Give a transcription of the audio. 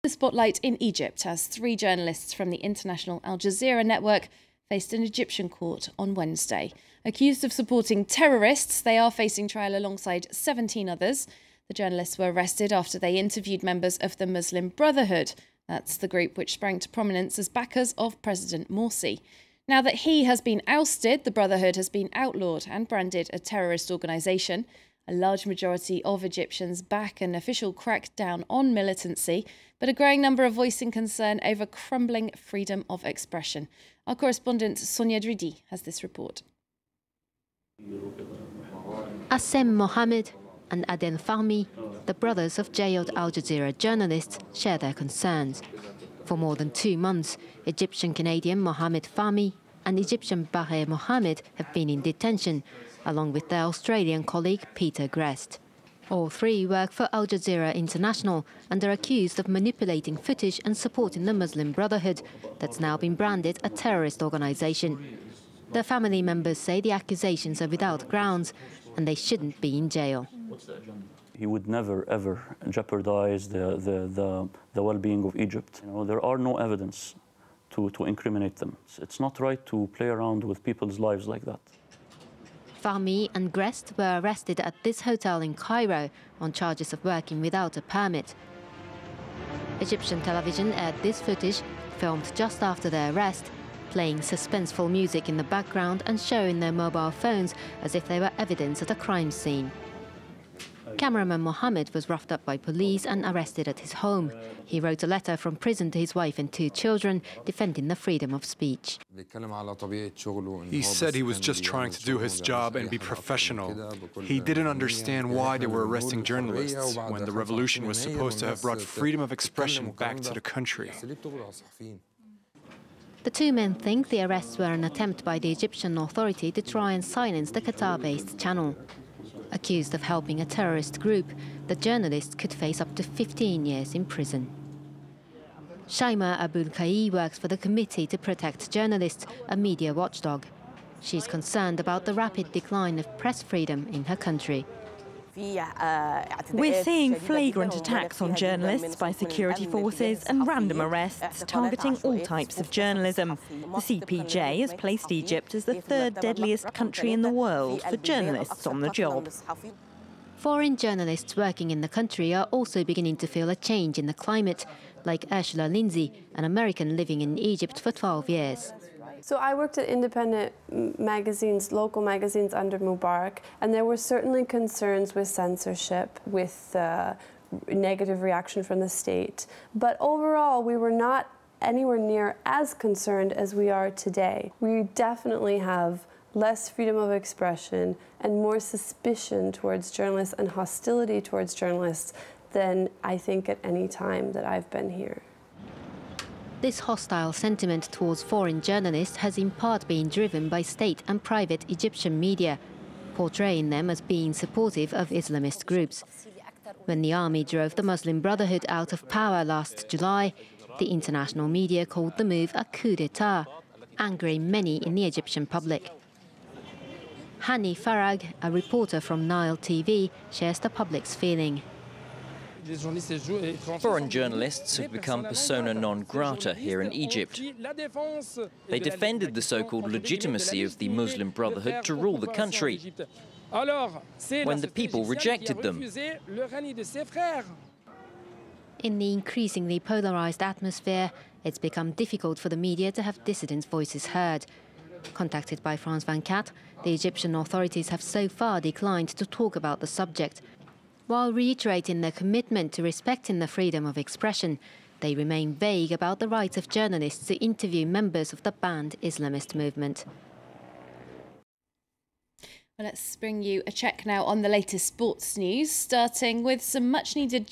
The spotlight in Egypt as 3 journalists from the international Al Jazeera network faced an Egyptian court on Wednesday. Accused of supporting terrorists, they are facing trial alongside 17 others. The journalists were arrested after they interviewed members of the Muslim Brotherhood. That's the group which sprang to prominence as backers of President Morsi. Now that he has been ousted, the Brotherhood has been outlawed and branded a terrorist organisation. A large majority of Egyptians back an official crackdown on militancy, but a growing number are voicing concern over crumbling freedom of expression. Our correspondent Sonia Dridi has this report. Assem Mohammed and Adel Fahmy, the brothers of jailed Al Jazeera journalists, share their concerns. For more than 2 months, Egyptian-Canadian Mohammed Fahmy and Egyptian Baher Mohammed have been in detention, along with their Australian colleague Peter Grest. All 3 work for Al Jazeera International and are accused of manipulating footage and supporting the Muslim Brotherhood that's now been branded a terrorist organisation. Their family members say the accusations are without grounds and they shouldn't be in jail. He would never, ever jeopardize the well-being of Egypt. There are no evidence to incriminate them. It's not right to play around with people's lives like that. Fahmy and Grest were arrested at this hotel in Cairo on charges of working without a permit. Egyptian television aired this footage, filmed just after their arrest, playing suspenseful music in the background and showing their mobile phones as if they were evidence at a crime scene. Cameraman Mohammed was roughed up by police and arrested at his home. He wrote a letter from prison to his wife and 2 children, defending the freedom of speech. He said he was just trying to do his job and be professional. He didn't understand why they were arresting journalists when the revolution was supposed to have brought freedom of expression back to the country. The 2 men think the arrests were an attempt by the Egyptian authority to try and silence the Qatar-based channel. Accused of helping a terrorist group, the journalists could face up to 15 years in prison. Shaima Abul-Kai works for the Committee to Protect Journalists, a media watchdog. She's concerned about the rapid decline of press freedom in her country. We're seeing flagrant attacks on journalists by security forces and random arrests targeting all types of journalism. The CPJ has placed Egypt as the 3rd deadliest country in the world for journalists on the job. Foreign journalists working in the country are also beginning to feel a change in the climate, like Ursula Lindsay, an American living in Egypt for 12 years. So I worked at independent magazines, local magazines under Mubarak, and there were certainly concerns with censorship, with negative reaction from the state. But overall, we were not anywhere near as concerned as we are today. We definitely have less freedom of expression and more suspicion towards journalists and hostility towards journalists than I think at any time that I've been here. This hostile sentiment towards foreign journalists has in part been driven by state and private Egyptian media, portraying them as being supportive of Islamist groups. When the army drove the Muslim Brotherhood out of power last July, the international media called the move a coup d'etat, angering many in the Egyptian public. Hani Farag, a reporter from Nile TV, shares the public's feeling. Foreign journalists have become persona non grata here in Egypt. They defended the so-called legitimacy of the Muslim Brotherhood to rule the country when the people rejected them. In the increasingly polarised atmosphere, it's become difficult for the media to have dissident voices heard. Contacted by France 24, the Egyptian authorities have so far declined to talk about the subject. While reiterating their commitment to respecting the freedom of expression, they remain vague about the right of journalists to interview members of the banned Islamist movement. Well, let's bring you a check now on the latest sports news, starting with some much-needed